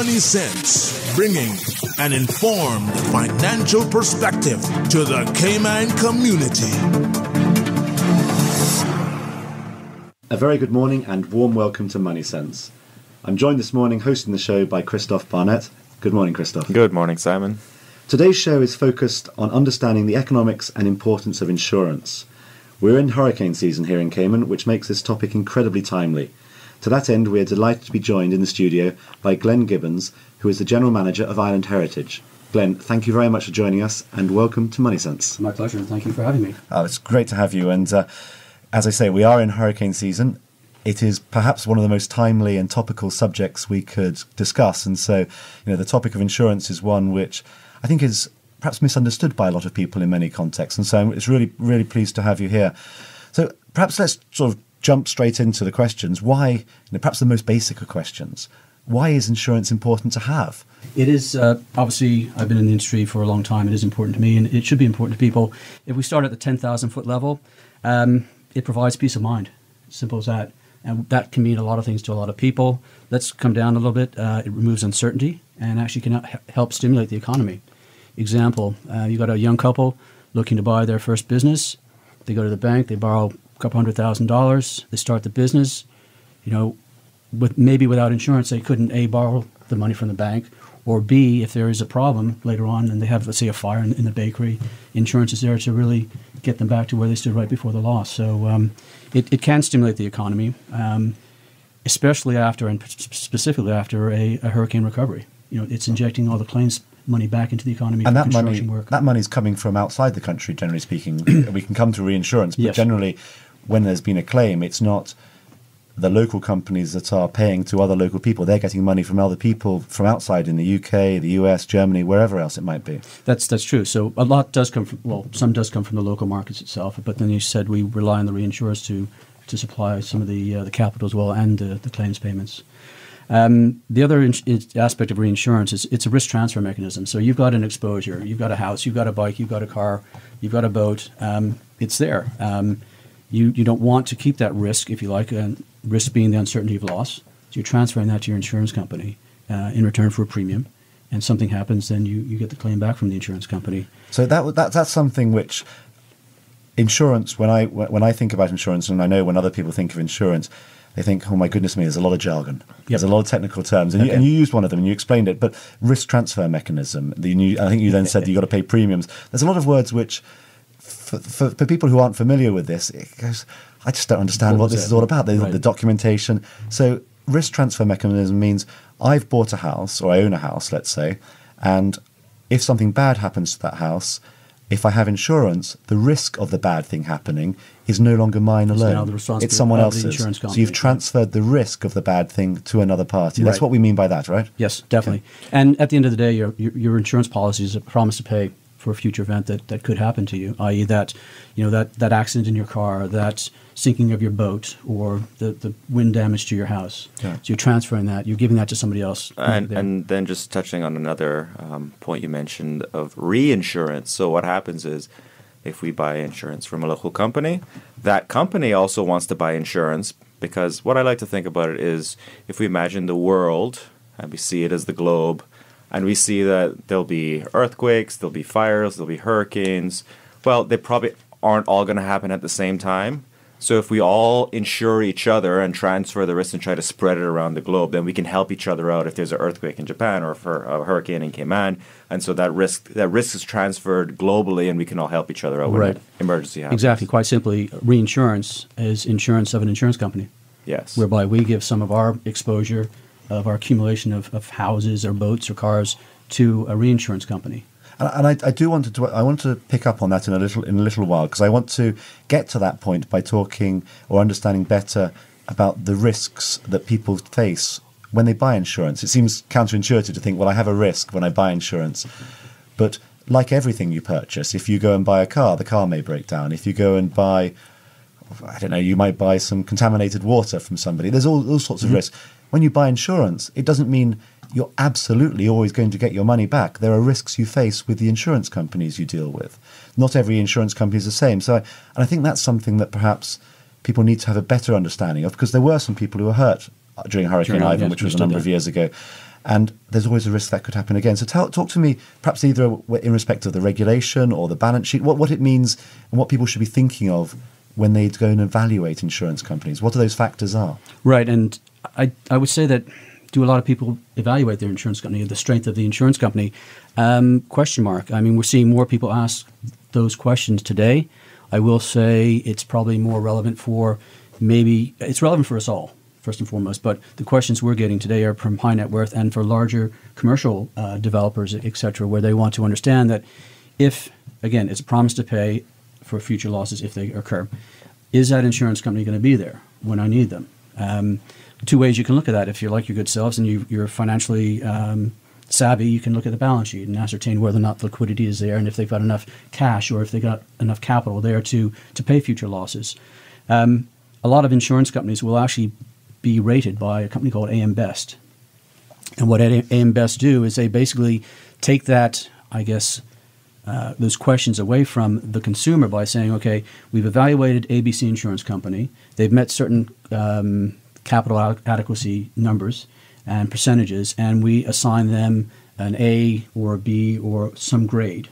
MoneySense, bringing an informed financial perspective to the Cayman community. A very good morning and warm welcome to MoneySense. I'm joined this morning hosting the show by Christophe Barnett. Good morning, Christophe. Good morning, Simon. Today's show is focused on understanding the economics and importance of insurance. We're in hurricane season here in Cayman, which makes this topic incredibly timely. To that end, we are delighted to be joined in the studio by Glenn Gibbons, who is the General Manager of Island Heritage. Glenn, thank you very much for joining us and welcome to MoneySense. My pleasure, and thank you for having me. It's great to have you, and as I say, we are in hurricane season. It is perhaps one of the most timely and topical subjects we could discuss, and so the topic of insurance is one which I think is perhaps misunderstood by a lot of people in many contexts, and so it's really pleased to have you here. So perhaps let's sort of jump straight into the questions. Why, perhaps the most basic of questions, why is insurance important to have? It is, obviously, I've been in the industry for a long time. It is important to me, and it should be important to people. If we start at the 10,000 foot level, it provides peace of mind. Simple as that. And that can mean a lot of things to a lot of people. Let's come down a little bit. It removes uncertainty and actually can help stimulate the economy. Example, you got a young couple looking to buy their first business. They go to the bank, they borrow a couple $100,000, they start the business. Maybe without insurance, they couldn't A, borrow the money from the bank, or B, if there is a problem later on and they have, let's say, a fire in the bakery, insurance is there to really get them back to where they stood right before the loss. So it can stimulate the economy, especially after and specifically after a hurricane recovery. It's injecting all the claims money back into the economy and for construction work. That money is coming from outside the country, generally speaking. We can come to reinsurance, but yes. Generally, when there's been a claim, it's not the local companies that are paying to other local people. They're getting money from other people from outside in the UK, the US, Germany, wherever else it might be. That's true. So a lot does come from, some does come from the local markets itself, but then you said we rely on the reinsurers to supply some of the capital as well and the claims payments. The other aspect of reinsurance is it's a risk transfer mechanism. So you've got an exposure, you've got a house, you've got a bike, you've got a car, you've got a boat. It's there. You don't want to keep that risk, if you like, risk being the uncertainty of loss. So you're transferring that to your insurance company in return for a premium. And something happens, then you get the claim back from the insurance company. So that's something which insurance, when I think about insurance, and I know when other people think of insurance, they think, oh my goodness me, there's a lot of jargon. Yep. There's a lot of technical terms. And, and you used one of them and you explained it, but risk transfer mechanism. I think you then said that you've got to pay premiums. There's a lot of words which, for people who aren't familiar with this, it goes, I just don't understand what this is all about. The documentation. So risk transfer mechanism means I've bought a house, or I own a house, let's say, and if something bad happens to that house, if I have insurance, the risk of the bad thing happening is no longer mine alone. It's someone else's. So you've transferred the risk of the bad thing to another party. That's what we mean by that, right? Yes, definitely. Okay. And at the end of the day, your insurance policy is a promise to pay for a future event that could happen to you, i.e. that accident in your car, that sinking of your boat, or the wind damage to your house. Yeah. So you're transferring that, you're giving that to somebody else. And then just touching on another point you mentioned of reinsurance. So what happens is if we buy insurance from a local company, that company also wants to buy insurance, because what I like to think about it is if we imagine the world and we see it as the globe, and we see that there'll be earthquakes, there'll be fires, there'll be hurricanes. Well, they probably aren't all going to happen at the same time. So if we all insure each other and transfer the risk and try to spread it around the globe, then we can help each other out if there's an earthquake in Japan or for a hurricane in Cayman. And so that risk is transferred globally, and we can all help each other out when an emergency happens. Exactly. Quite simply, reinsurance is insurance of an insurance company. Yes. Whereby we give some of our exposure of our accumulation of houses or boats or cars to a reinsurance company. And I want to pick up on that in a little while, because I want to get to that point by talking or understanding better about the risks that people face when they buy insurance. It seems counterintuitive to think, well, I have a risk when I buy insurance. But like everything you purchase, if you go and buy a car, the car may break down. If you go and buy, I don't know, you might buy some contaminated water from somebody. There's all sorts of risks. When you buy insurance, it doesn't mean you're absolutely always going to get your money back. There are risks you face with the insurance companies you deal with. Not every insurance company is the same. And I think that's something that perhaps people need to have a better understanding of, because there were some people who were hurt during Hurricane Ivan, which was a number of years ago. And there's always a risk that could happen again. So talk to me, perhaps either in respect of the regulation or the balance sheet, what it means and what people should be thinking of when they go and evaluate insurance companies. What those factors are. Right, and I would say that, do a lot of people evaluate their insurance company, the strength of the insurance company? Question mark. I mean, we're seeing more people ask those questions today. I will say it's probably more relevant it's relevant for us all, first and foremost, but the questions we're getting today are from high net worth and for larger commercial developers, et cetera, where they want to understand that if, again, it's a promise to pay for future losses if they occur, is that insurance company going to be there when I need them? Two ways you can look at that. If you're like your good selves and you're financially savvy, you can look at the balance sheet and ascertain whether or not the liquidity is there and if they've got enough cash or if they've got enough capital there to pay future losses. A lot of insurance companies will actually be rated by a company called AM Best. And what AM Best do is they basically take that, I guess, those questions away from the consumer by saying, okay, we've evaluated ABC Insurance Company. They've met certain capital adequacy numbers and percentages, and we assign them an A or a B or some grade.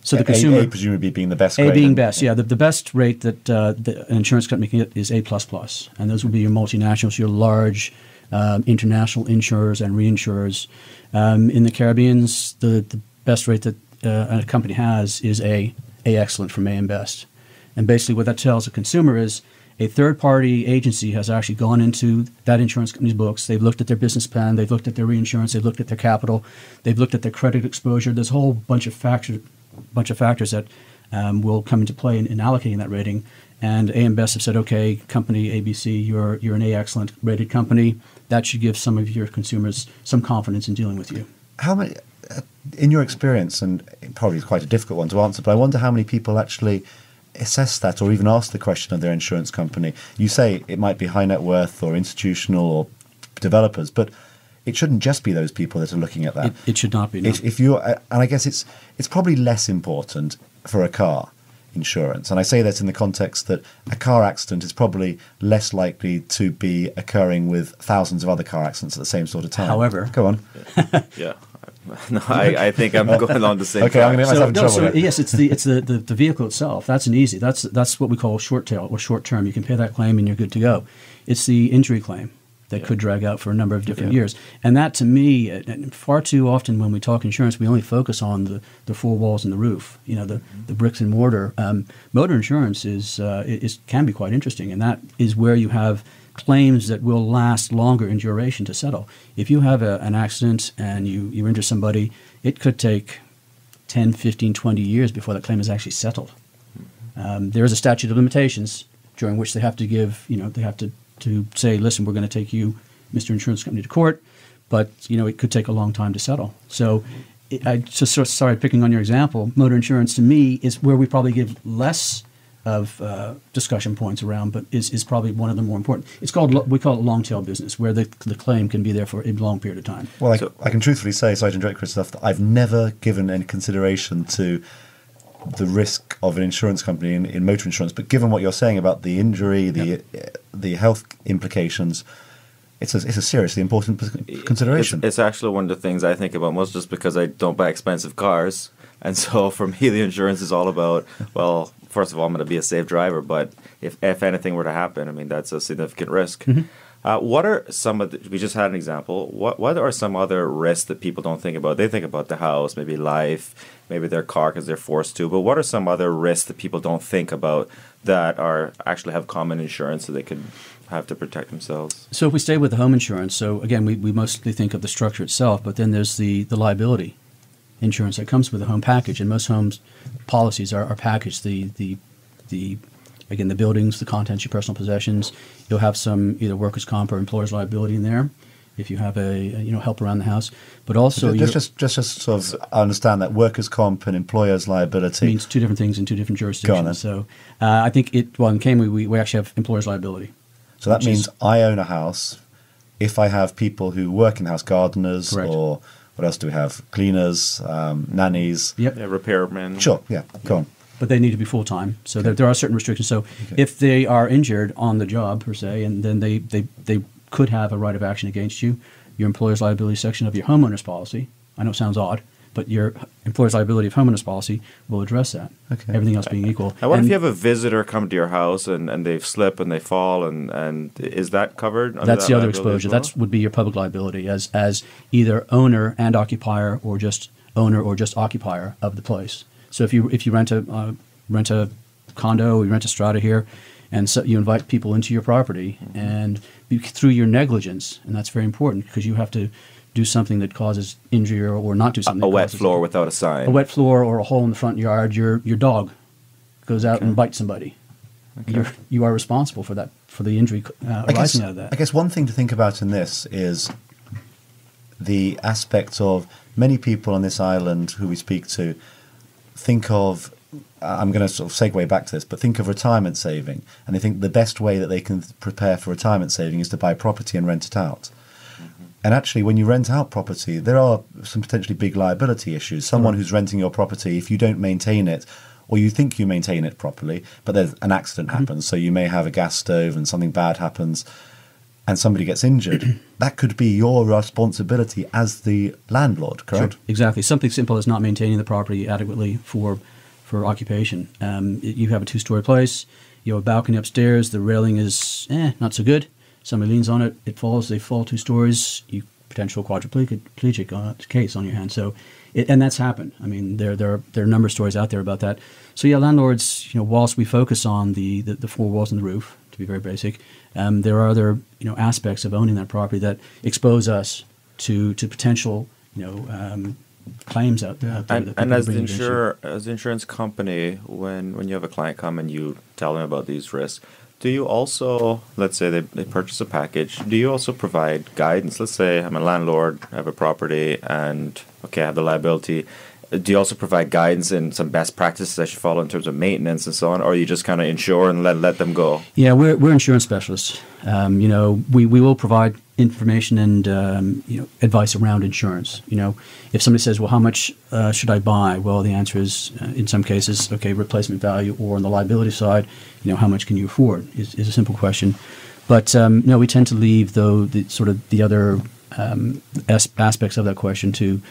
So the consumer, A presumably being the best grade. A being best, yeah. The best rate that an insurance company can get is A++. And those will be your multinationals, your large international insurers and reinsurers. In the Caribbeans, the best rate that a company has is A excellent from AM Best. And basically what that tells the consumer is a third-party agency has actually gone into that insurance company's books. They've looked at their business plan. They've looked at their reinsurance. They've looked at their capital. They've looked at their credit exposure. There's a whole bunch of factors that will come into play in allocating that rating. And AM Best have said, okay, company ABC, you're an A excellent rated company. That should give some of your consumers some confidence in dealing with you. How many, in your experience, and it probably is quite a difficult one to answer, but I wonder how many people actually assess that or even ask the question of their insurance company. You say it might be high net worth or institutional or developers, but it shouldn't just be those people that are looking at that. It should not be. No. If you're, and I guess it's probably less important for a car insurance. And I say that in the context that a car accident is probably less likely to be occurring with thousands of other car accidents at the same sort of time. However, go on. Yeah. No, I think I'm going on the same. Okay, I'm going to get myself in trouble. So yes, it's the vehicle itself. That's an easy. That's what we call short tail or short term. You can pay that claim and you're good to go. It's the injury claim that could drag out for a number of different years. And that, to me, far too often when we talk insurance, we only focus on the four walls and the roof. You know, the bricks and mortar. Motor insurance can be quite interesting, and that is where you have claims that will last longer in duration to settle. If you have an accident and you injure somebody, it could take 10, 15, 20 years before that claim is actually settled. There is a statute of limitations during which they have to give, they have to say, listen, we're going to take you, Mr. Insurance Company, to court, but, it could take a long time to settle. So I just sort of started picking on your example. Motor insurance, to me, is where we probably give less of discussion points around, but is probably one of the more important. We call it long tail business, where the claim can be there for a long period of time. Well, I can truthfully say, sorry to interrupt, Christoph, that I've never given any consideration to the risk of an insurance company in motor insurance, but given what you're saying about the injury, the health implications, it's a seriously important consideration. It's actually one of the things I think about most, just because I don't buy expensive cars. And so for me, the insurance is all about, well, first of all, I'm going to be a safe driver, but if anything were to happen, that's a significant risk. Mm-hmm. What are some of we just had an example. What are some other risks that people don't think about? They think about the house, maybe life, maybe their car because they're forced to. But what are some other risks that people don't think about that actually have common insurance so they could have to protect themselves? So if we stay with the home insurance, so again, we mostly think of the structure itself, but then there's the liability insurance that comes with the home package, and most homes policies are packaged. Again, the buildings, the contents, your personal possessions. You'll have some either workers' comp or employer's liability in there if you have help around the house. But also, just sort of understand that workers' comp and employer's liability means two different things in two different jurisdictions. So I think in Cayman we actually have employer's liability. So that means I own a house. If I have people who work in the house, gardeners, correct, or what else do we have? Cleaners, nannies. Yep. Yeah, repairmen. Sure. Yeah. Go on. But they need to be full-time. So there are certain restrictions. So if they are injured on the job, per se, and then they could have a right of action against you, your employer's liability section of your homeowner's policy. I know it sounds odd, but your employer's liability of homeowner's policy will address that. Okay. Everything else being equal. And what if you have a visitor come to your house and they slip and they fall, and is that covered? That's the other exposure. Well? That would be your public liability as either owner and occupier, or just owner or just occupier of the place. So if you rent a condo, you rent a strata here, and so you invite people into your property, and through your negligence, and that's very important because you have to do something that causes injury or not do something. A wet floor without a sign. A wet floor or a hole in the front yard. Your dog goes out and bites somebody. Okay. You are responsible for that, for the injury arising out of that. I guess one thing to think about in this is the aspect of many people on this island who we speak to think of, I'm going to sort of segue back to this, but think of retirement saving. And they think the best way that they can prepare for retirement saving is to buy property and rent it out. And actually, when you rent out property, there are some potentially big liability issues. Someone who's renting your property, if you don't maintain it, or you think you maintain it properly, but there's an accident happens, so you may have a gas stove and something bad happens, and somebody gets injured, that could be your responsibility as the landlord, correct? Sure. Exactly. Something simple as not maintaining the property adequately for occupation. You have a 2-story place, you have a balcony upstairs, the railing is not so good. Somebody leans on it, it falls, they fall 2 stories, you potential quadriplegic case on your hands. So, and that's happened. I mean, there are a number of stories out there about that. So yeah, landlords, whilst we focus on the 4 walls and the roof, to be very basic, there are other aspects of owning that property that expose us to potential claims out there. And as the insurance company, when you have a client come and you tell them about these risks, do you also, let's say they purchase a package, do you also provide guidance? Let's say I'm a landlord, I have a property, and I have the liability. Do you also provide guidance and some best practices I should follow in terms of maintenance and so on, or you just kind of insure and let them go? Yeah, we're insurance specialists. We will provide information and advice around insurance. If somebody says, well, how much should I buy? Well, the answer is, in some cases, replacement value, or on the liability side, how much can you afford is a simple question. But no, we tend to leave the other aspects of that question to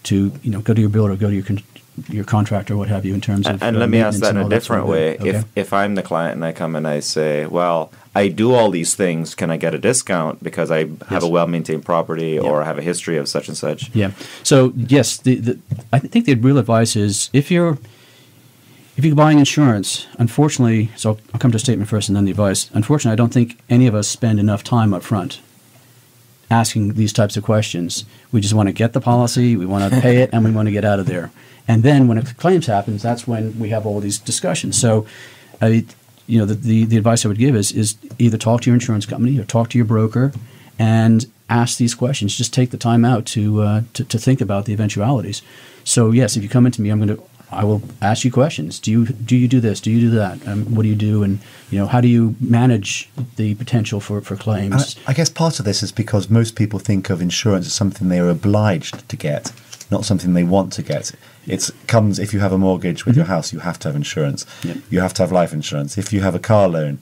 go to your builder, go to your contractor, what have you, in terms of. And let me ask that in a different way. Okay. If I'm the client and I come and I say, well, I do all these things, can I get a discount because I have a well-maintained property or I have a history of such and such? Yeah. So yes, I think the real advice is if you're buying insurance, unfortunately, so I'll come to a statement first and then the advice. Unfortunately, I don't think any of us spend enough time up front asking these types of questions. We just want to get the policy, we want to pay it, and we want to get out of there. And then when a claims happens, that's when we have all these discussions. So, the advice I would give is either talk to your insurance company or talk to your broker and ask these questions. Just take the time out to think about the eventualities. So yes, if you come into me, I will ask you questions. Do you do this? Do you do that? What do you do? And how do you manage the potential for claims? I guess part of this is because most people think of insurance as something they are obliged to get, not something they want to get. It comes if you have a mortgage with your house, you have to have insurance. Yep. You have to have life insurance. If you have a car loan,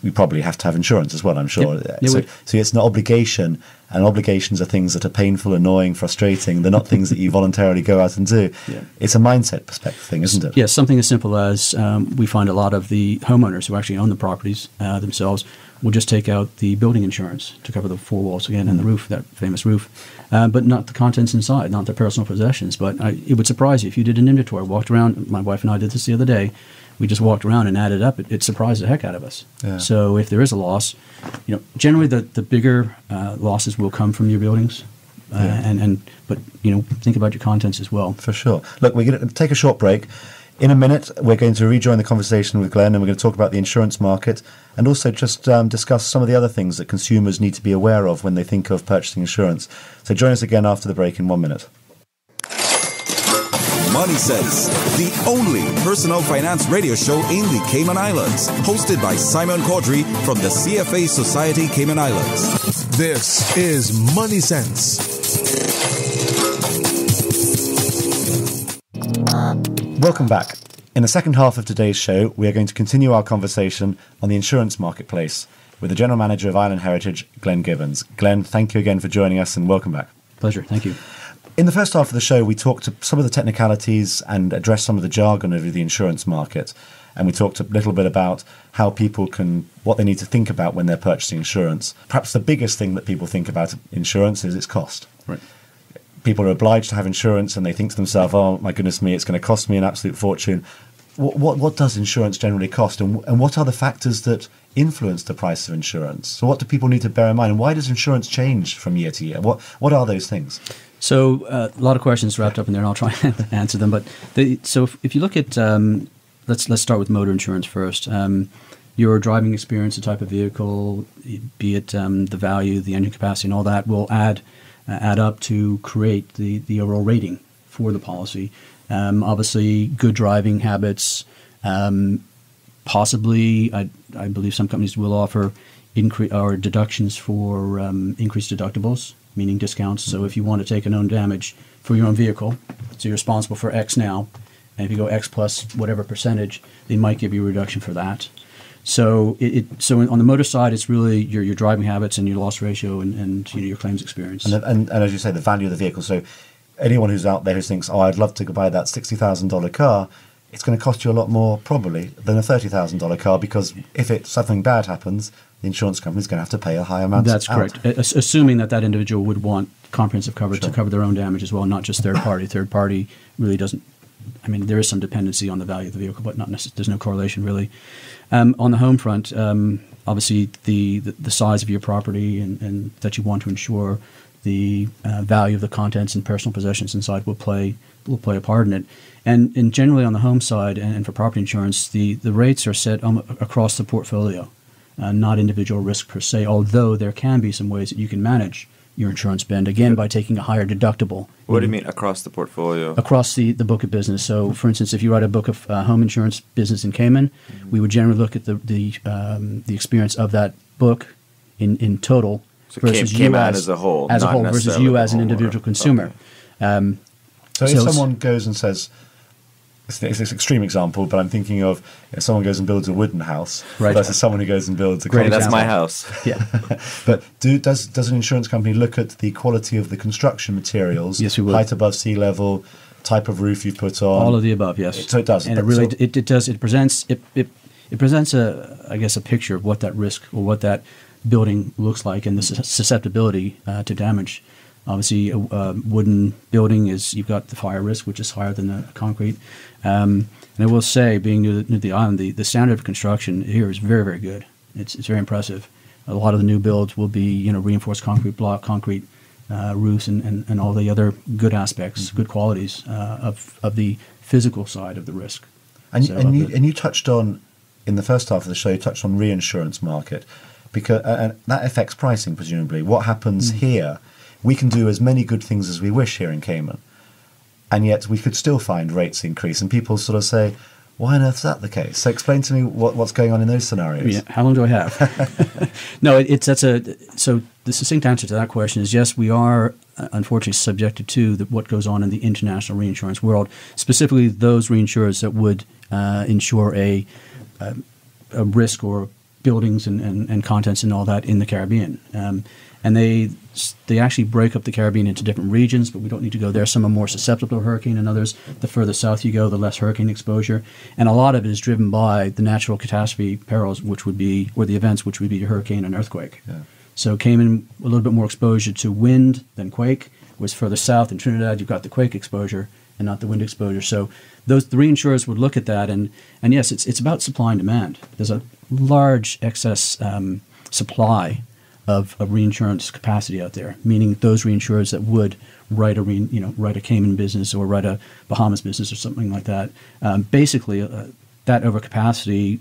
you probably have to have insurance as well, I'm sure. Yep. So it's an obligation, and obligations are things that are painful, annoying, frustrating. They're not things that you voluntarily go out and do. Yeah. It's a mindset perspective thing, isn't it? Yes, something as simple as we find a lot of the homeowners who actually own the properties themselves will just take out the building insurance to cover the 4 walls again and the roof, that famous roof, but not the contents inside, not their personal possessions. But it would surprise you if you did an inventory, walked around. My wife and I did this the other day. We just walked around and added up. It surprised the heck out of us. Yeah. So if there is a loss, generally the bigger losses will come from your buildings. But think about your contents as well. For sure. Look, we're going to take a short break. In a minute, we're going to rejoin the conversation with Glenn, and we're going to talk about the insurance market and also just discuss some of the other things that consumers need to be aware of when they think of purchasing insurance. So join us again after the break in 1 minute. MoneySense, the only personal finance radio show in the Cayman Islands, hosted by Simon Caudry from the CFA Society Cayman Islands. This is MoneySense. Welcome back. In the second half of today's show, we are going to continue our conversation on the insurance marketplace. with the General Manager of Island Heritage, Glenn Gibbons. Glenn, thank you again for joining us and welcome back. Pleasure. Thank you. In the first half of the show, we talked to some of the technicalities and addressed some of the jargon of the insurance market. And we talked a little bit about how people what they need to think about when they're purchasing insurance. Perhaps the biggest thing that people think about insurance is its cost. Right. People are obliged to have insurance and they think to themselves, oh, my goodness me, it's going to cost me an absolute fortune. What does insurance generally cost? And what are the factors that influence the price of insurance? So what do people need to bear in mind? And why does insurance change from year to year? What are those things? So a lot of questions wrapped up in there, and I'll try and answer them. But so if you look at, let's start with motor insurance first. Your driving experience, the type of vehicle, be it the value, the engine capacity, and all that will add up to create the overall rating for the policy. Obviously, good driving habits. Possibly, I believe some companies will offer deductions for increased deductibles, meaning discounts. So if you want to take a known damage for your own vehicle, so you're responsible for X now, and if you go X plus whatever percentage, they might give you a reduction for that. So so on the motor side, it's really your driving habits and your loss ratio and your claims experience. And as you say, the value of the vehicle. So anyone who's out there who thinks, oh, I'd love to buy that $60,000 car, it's going to cost you a lot more probably than a $30,000 car, because if something bad happens, the insurance company is going to have to pay a high amount. That's correct. Assuming that individual would want comprehensive coverage to cover their own damage as well, not just third party. Third party really doesn't. I mean, there is some dependency on the value of the vehicle, but not necessarily. There's no correlation really. On the home front, obviously the size of your property and that you want to insure, the value of the contents and personal possessions inside will play a part in it. And generally on the home side and for property insurance, the rates are set across the portfolio, not individual risk per se, although there can be some ways that you can manage your insurance spend, again, by taking a higher deductible. What do you mean across the portfolio? Across the book of business. So, for instance, if you write a book of home insurance business in Cayman, we would generally look at the experience of that book in total, so versus Cayman as a whole, versus you as an individual consumer. Okay. So if someone goes and says, it's an extreme example, but I'm thinking of if someone goes and builds a wooden house versus someone who goes and builds a concrete house. That's my house. Yeah. But does an insurance company look at the quality of the construction materials? Yes, we would. Height above sea level, type of roof you put on. All of the above, yes. So it does. And it does. It presents a picture of what that risk or what that building looks like and the susceptibility to damage. Obviously, a wooden building you've got the fire risk, which is higher than the concrete. And I will say, being near the island, the standard of construction here is very, very good. It's very impressive. A lot of the new builds will be reinforced concrete block, concrete roofs, and all the other good aspects, good qualities of the physical side of the risk. And you touched on, in the first half of the show, you touched on reinsurance market, because and that affects pricing presumably. What happens here? We can do as many good things as we wish here in Cayman, and yet we could still find rates increase. And people sort of say, why on earth is that the case? So explain to me what's going on in those scenarios. Yeah, how long do I have? No, so the succinct answer to that question is yes, we are unfortunately subjected to what goes on in the international reinsurance world, specifically those reinsurers that would insure a risk or buildings and contents and all that in the Caribbean. And they actually break up the Caribbean into different regions, but we don't need to go there. Some are more susceptible to hurricane and others. The further south you go, the less hurricane exposure. And a lot of it is driven by the natural catastrophe perils, or the events, which would be a hurricane and earthquake. Yeah. So Cayman, a little bit more exposure to wind than quake. Whereas further south in Trinidad, you've got the quake exposure and not the wind exposure. So the reinsurers would look at that, and yes, it's about supply and demand. There's a large excess supply of reinsurance capacity out there, meaning those reinsurers that would write a Cayman business or write a Bahamas business or something like that. Basically, that overcapacity,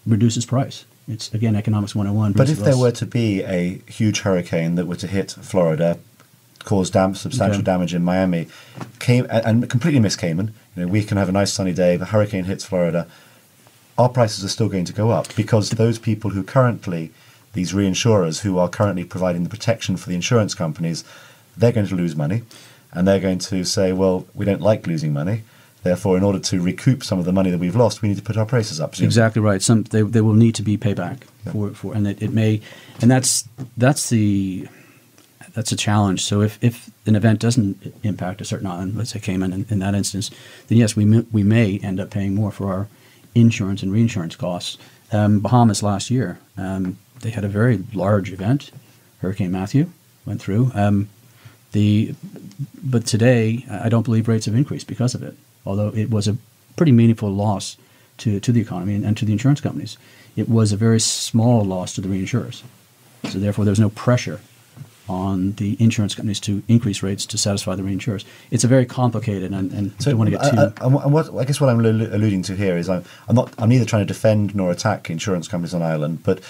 reduces price. It's, again, economics 101. But if there were to be a huge hurricane that were to hit Florida, cause substantial damage in Miami, and completely miss Cayman, we can have a nice sunny day, the hurricane hits Florida, our prices are still going to go up because those people who currently, these reinsurers who are currently providing the protection for the insurance companies, they're going to lose money, and they're going to say, well, we don't like losing money, Therefore, in order to recoup some of the money that we've lost, we need to put our prices up. Exactly right. They will need to be payback for and it may, and that's a challenge. So if an event doesn't impact a certain island, let's say Cayman in that instance, then yes, we may end up paying more for our insurance and reinsurance costs. Bahamas last year, they had a very large event. Hurricane Matthew went through. But today, I don't believe rates have increased because of it, although it was a pretty meaningful loss to the economy and to the insurance companies. It was a very small loss to the reinsurers. So therefore, there was no pressure on the insurance companies to increase rates to satisfy the reinsurers. It's a very complicated, and so don't want to get too... I guess what I'm alluding to here is I'm neither trying to defend nor attack insurance companies on Ireland, but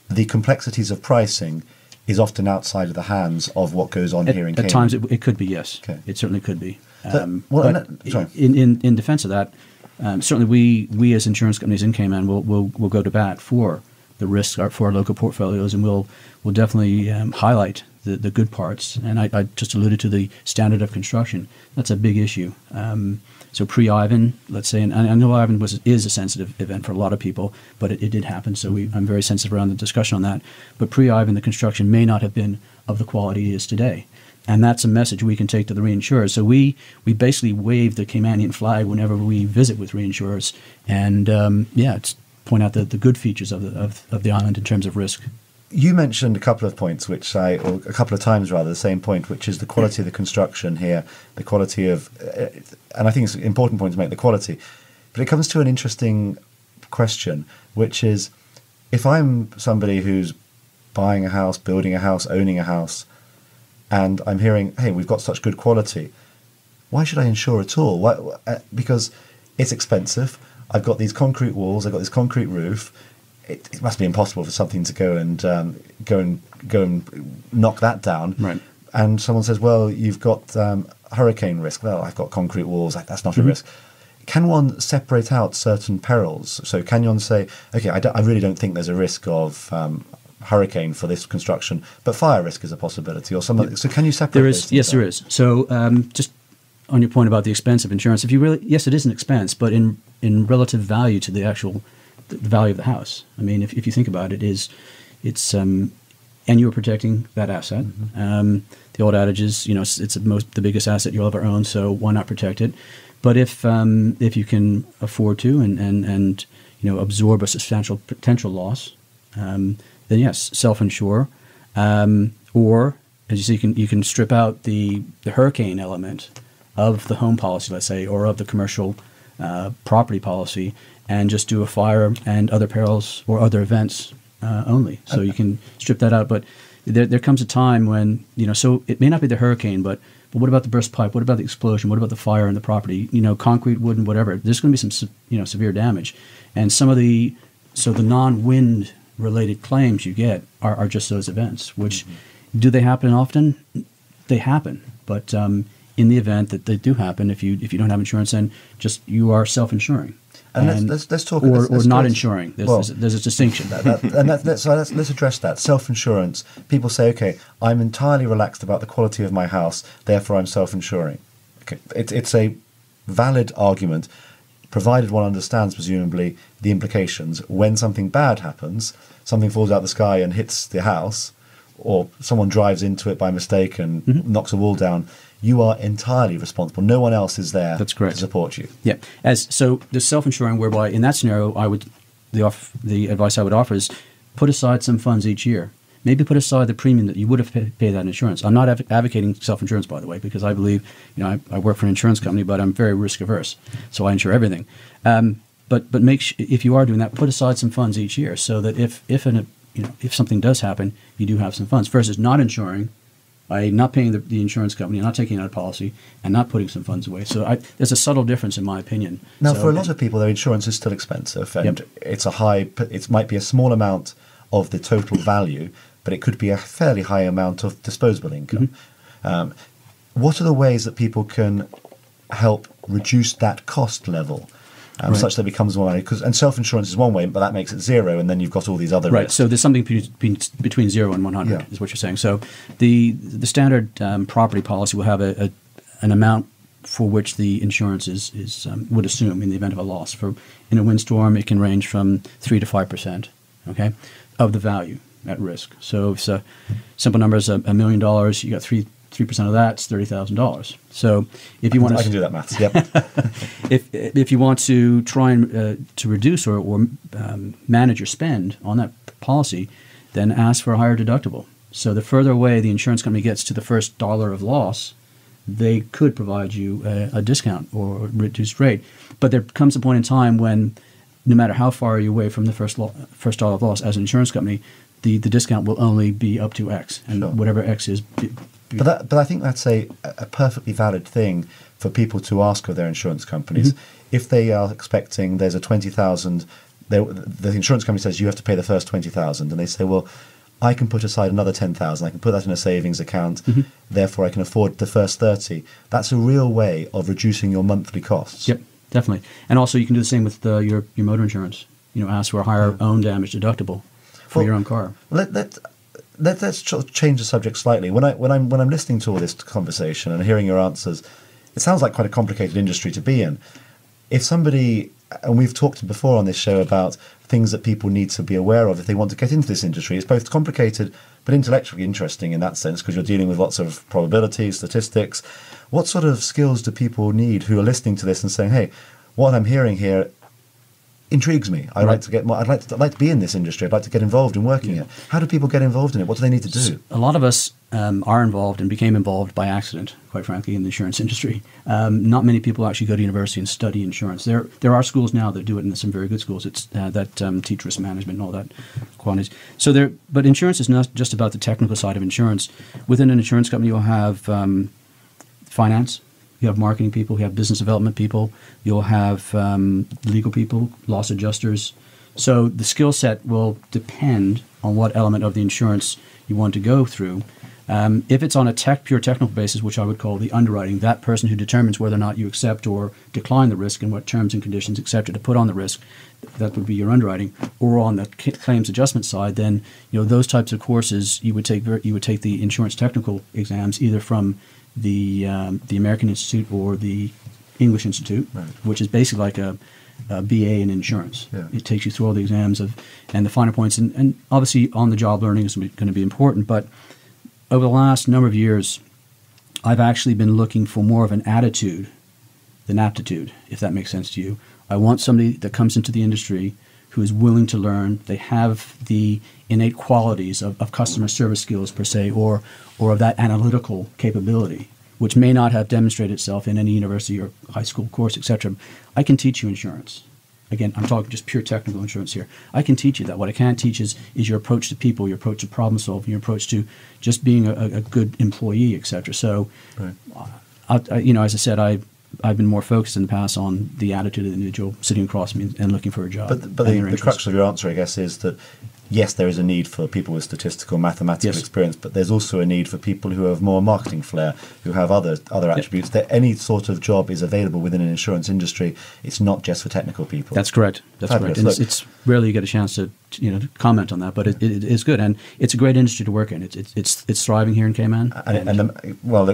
the complexities of pricing is often outside of the hands of what goes on here in Cayman. At times it could be, yes. Okay. It certainly could be. Sorry. In defense of that, certainly we as insurance companies in Cayman will go to bat for the risk for our local portfolios, and we'll definitely highlight the good parts. And I just alluded to the standard of construction. That's a big issue. So pre-Ivan, let's say, and I know Ivan is a sensitive event for a lot of people, but it did happen. So I'm very sensitive around the discussion on that. But pre-Ivan, the construction may not have been of the quality it is today. And that's a message we can take to the reinsurers. So we basically wave the Caymanian flag whenever we visit with reinsurers, and it's point out the good features of the island in terms of risk. You mentioned a couple of points, or a couple of times rather, the same point, which is the quality of the construction here, the quality of, and I think it's an important point to make, the quality. But it comes to an interesting question, which is, if I'm somebody who's buying a house, building a house, owning a house, and I'm hearing, hey, we've got such good quality, why should I insure at all? Why, because it's expensive. I've got these concrete walls. I've got this concrete roof. It must be impossible for something to go and knock that down. Right. And someone says, well, you've got hurricane risk. Well, I've got concrete walls. That's not a risk. Can one separate out certain perils? So can one say, okay, I really don't think there's a risk of hurricane for this construction, but fire risk is a possibility, or something. So can you separate? There is. Yes, there is. So just on your point about the expense of insurance, if you really, yes, it is an expense, but in relative value to the value of the house. I mean, if you think about it, it's and you are protecting that asset. Mm-hmm. The old adage is, it's the biggest asset you'll ever own, so why not protect it? But if you can afford to and absorb a substantial potential loss, then yes, self-insure, or as you see, you can strip out the hurricane element of the home policy, let's say, or of the commercial property policy, and just do a fire and other perils or other events only. So you can strip that out. But there comes a time when, so it may not be the hurricane, but what about the burst pipe? What about the explosion? What about the fire in the property? Concrete, wood, and whatever. There's going to be some, severe damage. And some of the non-wind related claims you get are just those events, which do they happen often? They happen. But in the event that they do happen, if you don't have insurance, then just you are self-insuring. And let's talk or not insuring. There's a distinction. Let's address that. Self-insurance. People say, okay, I'm entirely relaxed about the quality of my house, therefore I'm self-insuring. Okay, it's a valid argument, provided one understands, presumably, the implications. When something bad happens, something falls out of the sky and hits the house, or someone drives into it by mistake and knocks a wall down, you are entirely responsible. No one else is there to support you. Yeah. So the self-insuring, whereby in that scenario, the advice I would offer is put aside some funds each year. Maybe put aside the premium that you would have paid that insurance. I'm not advocating self-insurance, by the way, because I believe, I work for an insurance company, but I'm very risk averse, so I insure everything. But if you are doing that, put aside some funds each year, so that if something does happen, you do have some funds. Versus not insuring, by not paying the insurance company, not taking out a policy, and not putting some funds away. So there's a subtle difference in my opinion. Now, for a lot of people, their insurance is still expensive, and it might be a small amount of the total value, but it could be a fairly high amount of disposable income. What are the ways that people can help reduce that cost level? Such that it becomes more money, and self-insurance is one way, but that makes it zero, and then you've got all these other risks. So there's something between 0 and 100 is what you're saying. So the standard property policy will have an amount for which the insurance is would assume in the event of a loss. For in a windstorm, it can range from 3 to 5%, okay, of the value at risk. So if it's a simple number is $1 million, you got 3% of that, it's $30,000. So if you want to, I can do that maths. Yep. if you want to try and to reduce or manage your spend on that policy, then ask for a higher deductible. So the further away the insurance company gets to the first dollar of loss, they could provide you a discount or a reduced rate. But there comes a point in time when, no matter how far you're away from the first dollar of loss as an insurance company, the discount will only be up to X, and sure. whatever X is. But I think that's a perfectly valid thing for people to ask of their insurance companies. Mm-hmm. If they are expecting there's a 20,000, the insurance company says you have to pay the first 20,000, and they say, well, I can put aside another 10,000. I can put that in a savings account. Mm-hmm. Therefore, I can afford the first 30. That's a real way of reducing your monthly costs. Yep, definitely. And also, you can do the same with your motor insurance. Ask for a higher own damage deductible for your own car. Let's change the subject slightly. When I'm listening to all this conversation and hearing your answers, it sounds like quite a complicated industry to be in. If somebody, and we've talked before on this show about things that people need to be aware of if they want to get into this industry, it's both complicated but intellectually interesting in that sense because you're dealing with lots of probabilities, statistics. What sort of skills do people need who are listening to this and saying, hey, what I'm hearing here intrigues me. I'd like to get more. I'd like to be in this industry. I'd like to get involved in working it. How do people get involved in it? What do they need to do? A lot of us are involved and became involved by accident, quite frankly, in the insurance industry. Not many people actually go to university and study insurance. There are schools now that do it, and some very good schools that teach risk management and all that quantities. But insurance is not just about the technical side of insurance. Within an insurance company, you'll have finance. You have marketing people, you have business development people, you'll have legal people, loss adjusters. So the skill set will depend on what element of the insurance you want to go through. If it's on a pure technical basis, which I would call the underwriting, that person who determines whether or not you accept or decline the risk and what terms and conditions, et cetera, to put on the risk, that would be your underwriting. Or on the claims adjustment side, then those types of courses you would take the insurance technical exams either from the American Institute or the English Institute, right, which is basically like a BA in insurance. Yeah. It takes you through all the exams and the finer points. And obviously on-the-job learning is going to be important. But over the last number of years, I've actually been looking for more of an attitude than aptitude, if that makes sense to you. I want somebody that comes into the industry who is willing to learn. They have the innate qualities of customer service skills, per se, or of that analytical capability, which may not have demonstrated itself in any university or high school course, etc. I can teach you insurance. Again, I'm talking just pure technical insurance here. I can teach you that. What I can't teach is your approach to people, your approach to problem solving, your approach to just being a good employee, etc. So, right, as I said, I've been more focused in the past on the attitude of the individual sitting across me and looking for a job. But the crux of your answer, I guess, is that yes, there is a need for people with statistical, mathematical experience, but there's also a need for people who have more marketing flair, who have other attributes. That any sort of job is available within an insurance industry. It's not just for technical people. That's correct. That's correct. And it's rarely you get a chance to comment on that, but it is good, and it's a great industry to work in. It's thriving here in Cayman.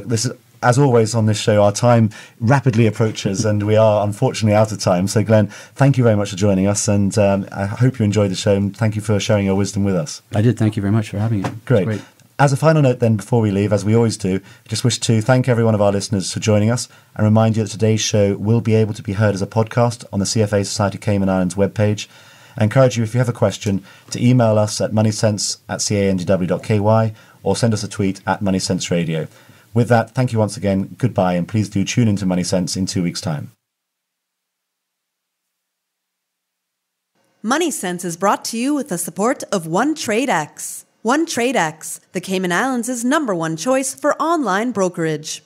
This is. As always on this show, our time rapidly approaches and we are unfortunately out of time. So Glenn, thank you very much for joining us, and I hope you enjoyed the show, and thank you for sharing your wisdom with us. I did. Thank you very much for having me. Great. As a final note then, before we leave, as we always do, I just wish to thank every one of our listeners for joining us and remind you that today's show will be able to be heard as a podcast on the CFA Society Cayman Islands webpage. I encourage you, if you have a question, to email us at moneysense@candw.ky or send us a tweet at MoneySense Radio. With that, thank you once again, goodbye, and please do tune into MoneySense in 2 weeks' time. MoneySense is brought to you with the support of OneTradeX. OneTradeX, the Cayman Islands' #1 choice for online brokerage.